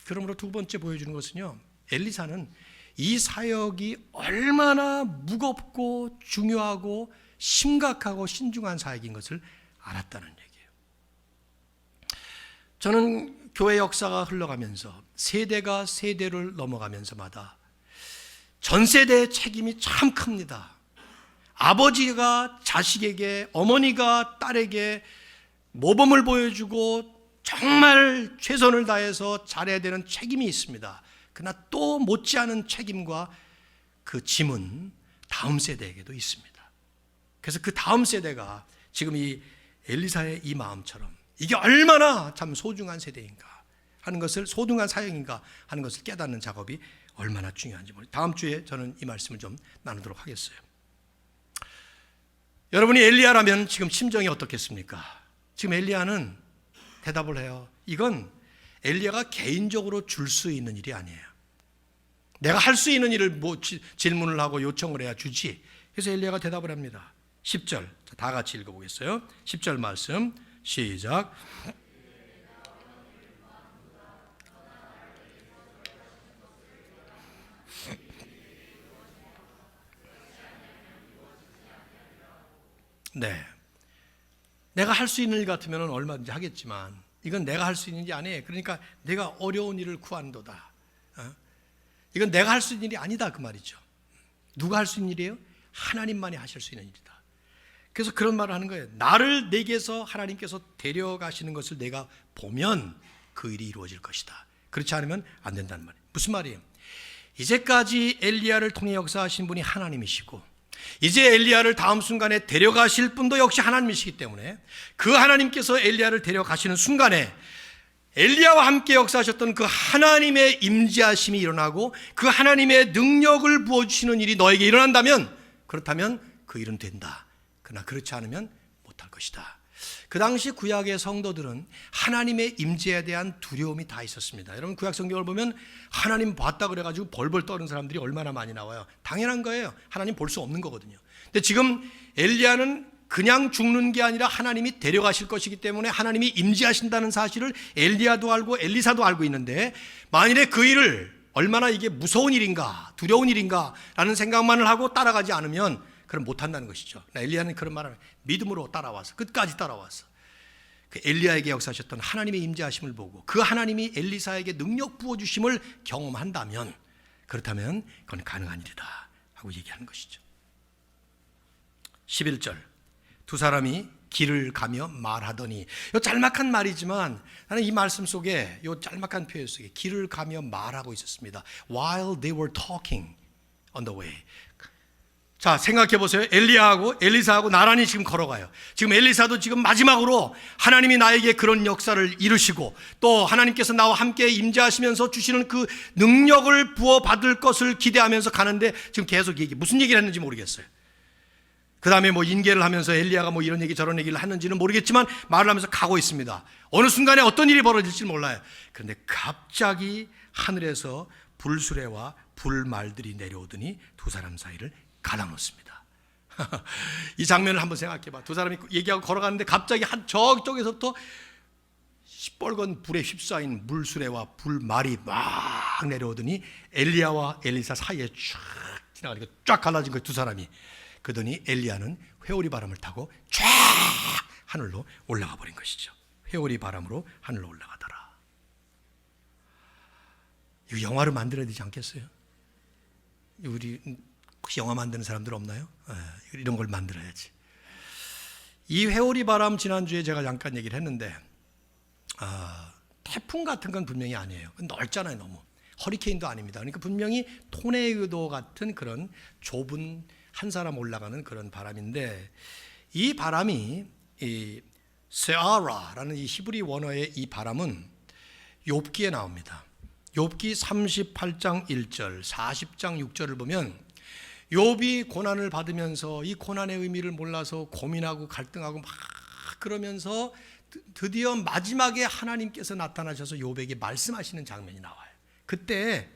그러므로 2번째 보여주는 것은요, 엘리사는 이 사역이 얼마나 무겁고 중요하고 심각하고 신중한 사역인 것을 알았다는 얘기예요. 저는 교회 역사가 흘러가면서 세대가 세대를 넘어가면서마다 전 세대의 책임이 참 큽니다. 아버지가 자식에게, 어머니가 딸에게 모범을 보여주고 정말 최선을 다해서 잘해야 되는 책임이 있습니다. 그러나 또 못지않은 책임과 그 짐은 다음 세대에게도 있습니다. 그래서 그 다음 세대가 지금 이 엘리사의 이 마음처럼 이게 얼마나 참 소중한 세대인가 하는 것을, 소중한 사역인가 하는 것을 깨닫는 작업이 얼마나 중요한지 모르겠어요. 다음 주에 저는 이 말씀을 좀 나누도록 하겠어요. 여러분이 엘리야라면 지금 심정이 어떻겠습니까? 지금 엘리야는 대답을 해요. 이건 엘리야가 개인적으로 줄 수 있는 일이 아니에요. 내가 할 수 있는 일을 질문을 하고 요청을 해야 주지. 그래서 엘리야가 대답을 합니다. 10절 다 같이 읽어보겠어요. 10절 말씀 시작. 네, 내가 할 수 있는 일 같으면 얼마든지 하겠지만 이건 내가 할 수 있는 일이 아니에요. 그러니까 내가 어려운 일을 구한도다. 이건 내가 할 수 있는 일이 아니다 그 말이죠. 누가 할 수 있는 일이에요? 하나님만이 하실 수 있는 일이다. 그래서 그런 말을 하는 거예요. 나를 내게서 하나님께서 데려가시는 것을 내가 보면 그 일이 이루어질 것이다. 그렇지 않으면 안 된다는 말이에요. 무슨 말이에요? 이제까지 엘리야를 통해 역사하신 분이 하나님이시고 이제 엘리야를 다음 순간에 데려가실 분도 역시 하나님이시기 때문에 그 하나님께서 엘리야를 데려가시는 순간에 엘리야와 함께 역사하셨던 그 하나님의 임재하심이 일어나고 그 하나님의 능력을 부어주시는 일이 너에게 일어난다면, 그렇다면 그 일은 된다. 그러나 그렇지 않으면 못할 것이다. 그 당시 구약의 성도들은 하나님의 임재에 대한 두려움이 다 있었습니다. 여러분 구약 성경을 보면 하나님 봤다 그래가지고 벌벌 떠는 사람들이 얼마나 많이 나와요. 당연한 거예요. 하나님 볼 수 없는 거거든요. 근데 지금 엘리야는 그냥 죽는 게 아니라 하나님이 데려가실 것이기 때문에 하나님이 임재하신다는 사실을 엘리야도 알고 엘리사도 알고 있는데, 만일에 그 일을 얼마나 이게 무서운 일인가 두려운 일인가 라는 생각만을 하고 따라가지 않으면 그럼 못한다는 것이죠. 엘리야는 그런 말을 믿음으로 따라와서 끝까지 따라와서 그 엘리야에게 역사하셨던 하나님의 임재하심을 보고 그 하나님이 엘리사에게 능력 부어주심을 경험한다면, 그렇다면 그건 가능한 일이다 하고 얘기하는 것이죠. 11절 두 사람이 길을 가며 말하더니, 이 짤막한 말이지만 나는 이 말씀 속에, 이 짤막한 표현 속에 길을 가며 말하고 있었습니다. While they were talking on the way. 자, 생각해 보세요. 엘리야하고 엘리사하고 나란히 지금 걸어가요. 지금 엘리사도 지금 마지막으로 하나님이 나에게 그런 역사를 이루시고 또 하나님께서 나와 함께 임재하시면서 주시는 그 능력을 부어 받을 것을 기대하면서 가는데 지금 계속 무슨 얘기를 했는지 모르겠어요. 그 다음에 인계를 하면서 엘리야가 이런 얘기 저런 얘기를 하는지는 모르겠지만 말을 하면서 가고 있습니다. 어느 순간에 어떤 일이 벌어질지 몰라요. 그런데 갑자기 하늘에서 불수레와 불말들이 내려오더니 두 사람 사이를 가다놓습니다. 이 장면을 한번 생각해봐. 두 사람이 얘기하고 걸어가는데 갑자기 저쪽에서부터 시뻘건 불에 휩싸인 물수레와 불말이 막 내려오더니 엘리야와 엘리사 사이에 쫙 지나가니까 쫙 갈라진 거예요, 두 사람이. 그러더니 엘리야는 회오리 바람을 타고 쫙 하늘로 올라가 버린 것이죠. 회오리 바람으로 하늘로 올라가더라. 이거 영화로 만들어야 되지 않겠어요? 우리 혹시 영화 만드는 사람들 없나요? 이런 걸 만들어야지. 이 회오리 바람 지난주에 제가 잠깐 얘기를 했는데 태풍 같은 건 분명히 아니에요. 넓잖아요, 너무. 허리케인도 아닙니다. 그러니까 분명히 토네이도 같은 그런 좁은 한 사람 올라가는 그런 바람인데, 이 바람이 이 세아라라는 이 히브리 원어의 이 바람은 욥기에 나옵니다. 욥기 38장 1절, 40장 6절을 보면 욥이 고난을 받으면서 이 고난의 의미를 몰라서 고민하고 갈등하고 막 그러면서 드디어 마지막에 하나님께서 나타나셔서 욥에게 말씀하시는 장면이 나와요. 그때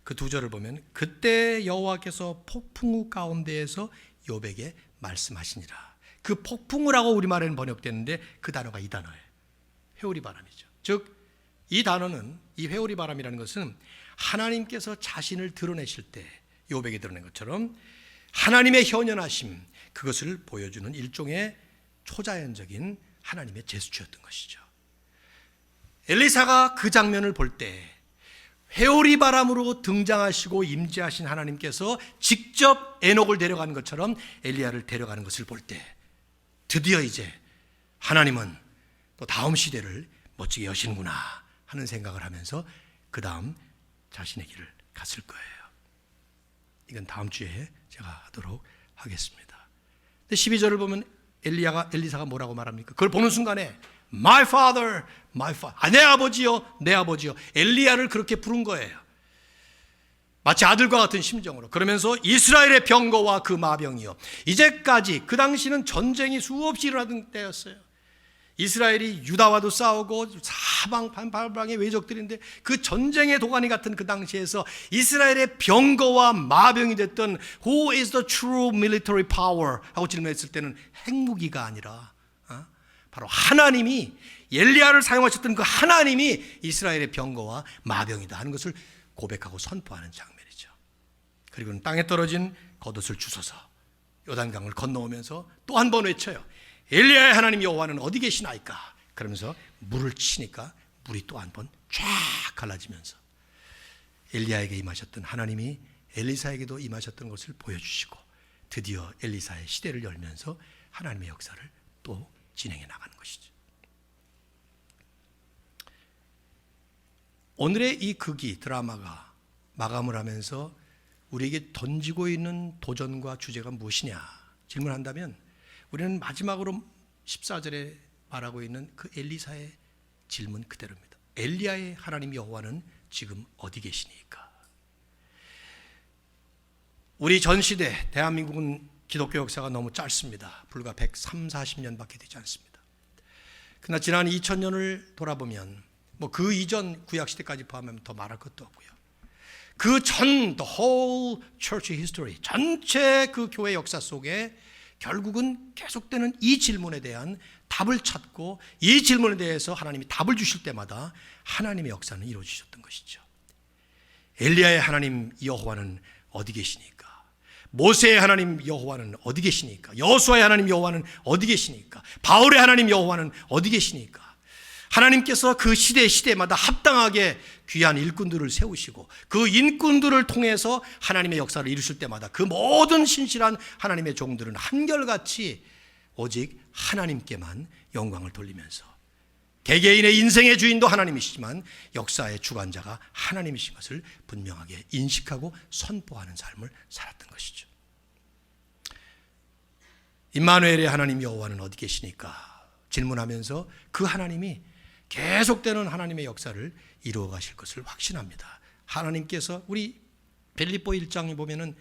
그 두 절을 보면 그때 여호와께서 폭풍우 가운데에서 욥에게 말씀하시니라. 그 폭풍우라고 우리말에는 번역됐는데 그 단어가 이 단어예요. 회오리 바람이죠. 즉 이 단어는, 이 회오리 바람이라는 것은 하나님께서 자신을 드러내실 때 욥에게 드러낸 것처럼 하나님의 현현하심, 그것을 보여주는 일종의 초자연적인 하나님의 제스처였던 것이죠. 엘리사가 그 장면을 볼 때 회오리 바람으로 등장하시고 임재하신 하나님께서 직접 에녹을 데려가는 것처럼 엘리야를 데려가는 것을 볼 때 드디어 이제 하나님은 또 다음 시대를 멋지게 여시는구나 하는 생각을 하면서 그 다음 자신의 길을 갔을 거예요. 이건 다음 주에 제가 하도록 하겠습니다. 근데 12절을 보면 엘리사가 뭐라고 말합니까? 그걸 보는 순간에 My father, my father. 내 아버지요, 내 아버지요. 엘리야를 그렇게 부른 거예요. 마치 아들과 같은 심정으로. 그러면서 이스라엘의 병거와 그 마병이요. 이제까지, 그 당시는 전쟁이 수없이 일어나던 때였어요. 이스라엘이 유다와도 싸우고 사방팔방의 외적들인데 그 전쟁의 도가니 같은 그 당시에서 이스라엘의 병거와 마병이 됐던 Who is the true military power? 하고 질문했을 때는 핵무기가 아니라 바로 하나님이, 엘리야를 사용하셨던 그 하나님이 이스라엘의 병거와 마병이다 하는 것을 고백하고 선포하는 장면이죠. 그리고는 땅에 떨어진 겉옷을 주워서 요단강을 건너오면서 또 한 번 외쳐요. 엘리야의 하나님 여호와는 어디 계시나이까? 그러면서 물을 치니까 물이 또 한 번 쫙 갈라지면서 엘리야에게 임하셨던 하나님이 엘리사에게도 임하셨던 것을 보여주시고 드디어 엘리사의 시대를 열면서 하나님의 역사를 또 진행해 나가는 것이죠. 오늘의 이 극이, 드라마가 마감을 하면서 우리에게 던지고 있는 도전과 주제가 무엇이냐 질문한다면 우리는 마지막으로 14절에 말하고 있는 그 엘리사의 질문 그대로입니다. 엘리야의 하나님 여호와는 지금 어디 계시니까? 우리 전 시대 대한민국은 기독교 역사가 너무 짧습니다. 불과 130-40년밖에 되지 않습니다. 그러나 지난 2000년을 돌아보면 그 이전 구약시대까지 포함하면 더 말할 것도 없고요. 그 전, the whole church history, 전체 그 교회 역사 속에 결국은 계속되는 이 질문에 대한 답을 찾고 이 질문에 대해서 하나님이 답을 주실 때마다 하나님의 역사는 이루어지셨던 것이죠. 엘리야의 하나님 여호와는 어디 계시니까? 모세의 하나님 여호와는 어디 계시니까? 여호수아의 하나님 여호와는 어디 계시니까? 바울의 하나님 여호와는 어디 계시니까? 하나님께서 그 시대마다 합당하게 귀한 일꾼들을 세우시고 그 일꾼들을 통해서 하나님의 역사를 이루실 때마다 그 모든 신실한 하나님의 종들은 한결같이 오직 하나님께만 영광을 돌리면서 개개인의 인생의 주인도 하나님이시지만 역사의 주관자가 하나님이신 것을 분명하게 인식하고 선포하는 삶을 살았던 것이죠. 임마누엘의 하나님 여호와는 어디 계시니까 질문하면서 그 하나님이 계속되는 하나님의 역사를 이루어 가실 것을 확신합니다. 하나님께서 우리 빌립보 1장에 보면은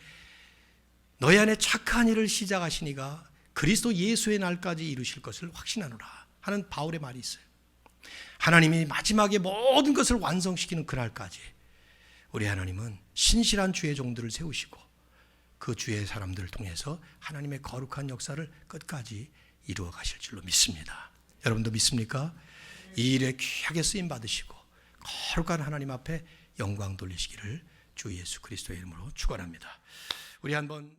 너희 안에 착한 일을 시작하시니가 그리스도 예수의 날까지 이루실 것을 확신하노라 하는 바울의 말이 있어요. 하나님이 마지막에 모든 것을 완성시키는 그날까지 우리 하나님은 신실한 주의 종들을 세우시고 그 주의 사람들을 통해서 하나님의 거룩한 역사를 끝까지 이루어 가실 줄로 믿습니다. 여러분도 믿습니까? 이 일에 귀하게 쓰임 받으시고 거룩한 하나님 앞에 영광 돌리시기를 주 예수 그리스도의 이름으로 축원합니다. 우리 한번